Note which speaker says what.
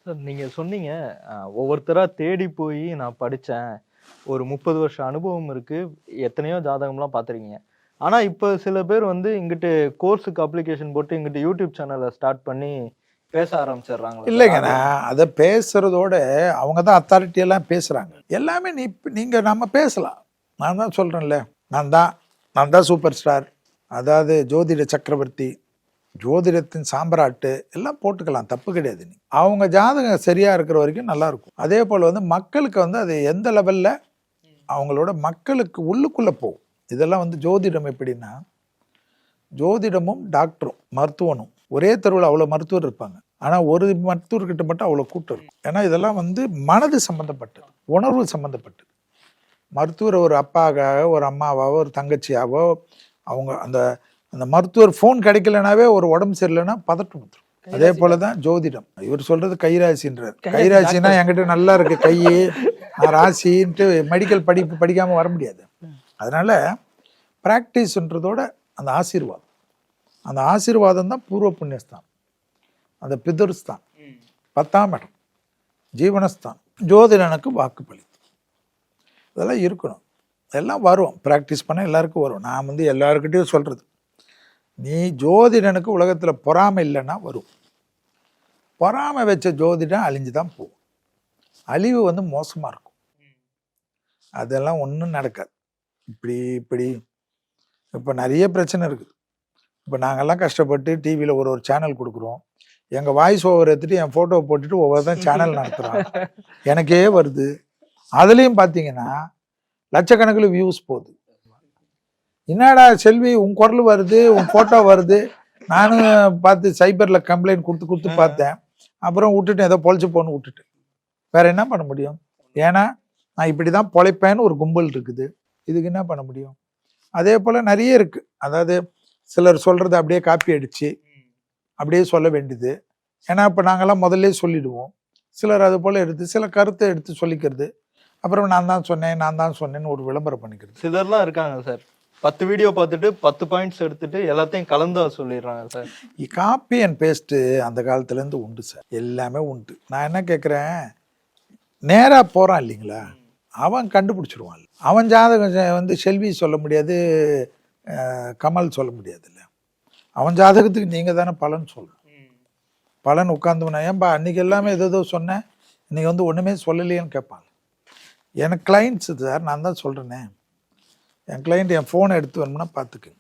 Speaker 1: Sir நீங்க சொன்னீங்க, ஒவ்வொருத்தரா தேடி போய் நான் படிச்சேன். ஒரு 30 வருஷ அனுபவம் இருக்கு. எத்தனையோ ஜாதகம்லாம் பார்த்துருக்கீங்க. ஆனா, இப்ப சில பேர் வந்து இங்கிட்டு கோர்ஸுக்கு அப்ளிகேஷன் போட்டு, இங்கிட்டு யூடியூப் சேனல ஸ்டார்ட் பண்ணி பேச ஆரம்பிச்சுடுறாங்களா சார்?
Speaker 2: இல்லைங்க. நான் அதை பேசுறதோட அவங்க தான் அத்தாரிட்டி எல்லாம் பேசுறாங்க. எல்லாமே நீங்க நம்ம பேசலாம். நான் தான் சொல்றேன்ல, நான் தான் சூப்பர் ஸ்டார், அதாவது ஜோதிட சக்கரவர்த்தி, ஜோதிடத்தின் சாம்பராட்டு எல்லாம் போட்டுக்கலாம், தப்பு கிடையாது. அவங்க ஜாதகம் சரியா இருக்கிற வரைக்கும் நல்லா இருக்கும். அதே போல் வந்து மக்களுக்கு வந்து அது எந்த லெவல்ல அவங்களோட மக்களுக்கு உள்ளுக்குள்ள போகும். இதெல்லாம் வந்து ஜோதிடம் எப்படின்னா, ஜோதிடமும் டாக்டரும் மருத்துவனும் ஒரே தெருவில் அவ்வளோ மருத்துவர் இருப்பாங்க. ஆனால் ஒரு மருத்துவர்கிட்ட மட்டும் அவ்வளோ கூட்டம் இருக்கும். ஏன்னா இதெல்லாம் வந்து மனது சம்மந்தப்பட்டது, உணர்வு சம்மந்தப்பட்டது. மருத்துவர் ஒரு அப்பாவாக, ஒரு அம்மாவாவோ, ஒரு தங்கச்சியாவோ, அவங்க அந்த அந்த மருத்துவர் ஃபோன் கிடைக்கலனாவே ஒரு உடம்பு சரியில்லைன்னா பதட்டம் வந்துடும். அதே போல தான் ஜோதிடம். இவர் சொல்றது கைராசின்றார். கைராசினா என்கிட்ட நல்லா இருக்கு கை, நான் ராசின்ட்டு மெடிக்கல் படிப்பு படிக்காமல் வர முடியாது. அதனால ப்ராக்டிஸ்ன்றதோட அந்த ஆசீர்வாதம், அந்த ஆசீர்வாதம் தான் பூர்வ புண்ணியஸ்தான், அந்த பிதர்ஸ்தான், 10ஆம் இடம் ஜீவனஸ்தான், ஜோதிடனுக்கு வாக்குப்பளி, இதெல்லாம் இருக்கணும். இதெல்லாம் வரும், ப்ராக்டிஸ் பண்ண எல்லாருக்கும் வரும். நான் வந்து எல்லாருக்கிட்டையும் சொல்கிறது, நீ ஜோதிடனுக்கு உலகத்தில் பொறாமை இல்லைன்னா வரும். பொறாமை வச்ச ஜோதிடம் அழிஞ்சு தான் போகும். அழிவு வந்து மோசமாக இருக்கும். அதெல்லாம் ஒன்றும் நடக்காது. இப்படி இப்போ நிறைய பிரச்சனை இருக்குது. இப்போ நாங்கள்லாம் கஷ்டப்பட்டு டிவியில் ஒரு சேனல் கொடுக்குறோம். எங்கள் வாய்ஸ் ஓவர் எடுத்துகிட்டு என் ஃபோட்டோவை போட்டுட்டு ஒவ்வொரு சேனல் நடத்துகிறோம். எனக்கே வருது. அதுலேயும் பார்த்தீங்கன்னா லட்சக்கணக்கில் வியூஸ் போகுது. என்னடா செல்வி, உன் குரல் வருது, உன் ஃபோட்டோ வருது. நானும் பார்த்து சைபரில் கம்ப்ளைண்ட் கொடுத்து பார்த்தேன். அப்புறம் விட்டுட்டேன், ஏதோ பொழைச்சி போன்னு விட்டுட்டேன். வேற என்ன பண்ண முடியும்? ஏன்னா நான் இப்படி தான் பொழைப்பேன்னு ஒரு கும்பல் இருக்குது. இதுக்கு என்ன பண்ண முடியும்? அதே போல் நிறைய இருக்குது. அதாவது சிலர் சொல்கிறத அப்படியே காப்பி அடித்து அப்படியே சொல்ல வேண்டியது. ஏன்னா இப்போ நாங்கள்லாம் முதல்ல சொல்லிடுவோம். சிலர் அது போல் எடுத்து சில கருத்தை எடுத்து சொல்லிக்கிறது. அப்புறம் நான் தான் சொன்னேன்னு ஒரு விளம்பரம் பண்ணிக்கிறது.
Speaker 1: சிலர்லாம் இருக்காங்க சார், 10 வீடியோ பார்த்துட்டு 10 பாயிண்ட்ஸ் எடுத்துட்டு எல்லாத்தையும் கலந்தா சொல்லிடுறாங்க சார்.
Speaker 2: காப்பி அண்ட் பேஸ்ட்டு அந்த காலத்துலேருந்து உண்டு சார், எல்லாமே உண்டு. நான் என்ன கேட்குறேன், நேராக போகிறான் இல்லைங்களா, அவன் கண்டுபிடிச்சிடுவான். அவன் ஜாதகம் வந்து செல்வி சொல்ல முடியாது, கமல் சொல்ல முடியாது. இல்லை, அவன் ஜாதகத்துக்கு நீங்கள் தானே பலன் சொல்லணும். பலன் உட்காந்துனா ஏன்பா அன்றைக்கி எல்லாமே ஏதோ சொன்னேன், இன்றைக்கி வந்து ஒன்றுமே சொல்லலையேன்னு கேட்பாங்க. எனக்கு கிளைண்ட்ஸு சார், நான் தான் சொல்கிறேனே, என் கிளைண்ட் என் ஃபோனை எடுத்து வேணும்னா பார்த்துக்குங்க.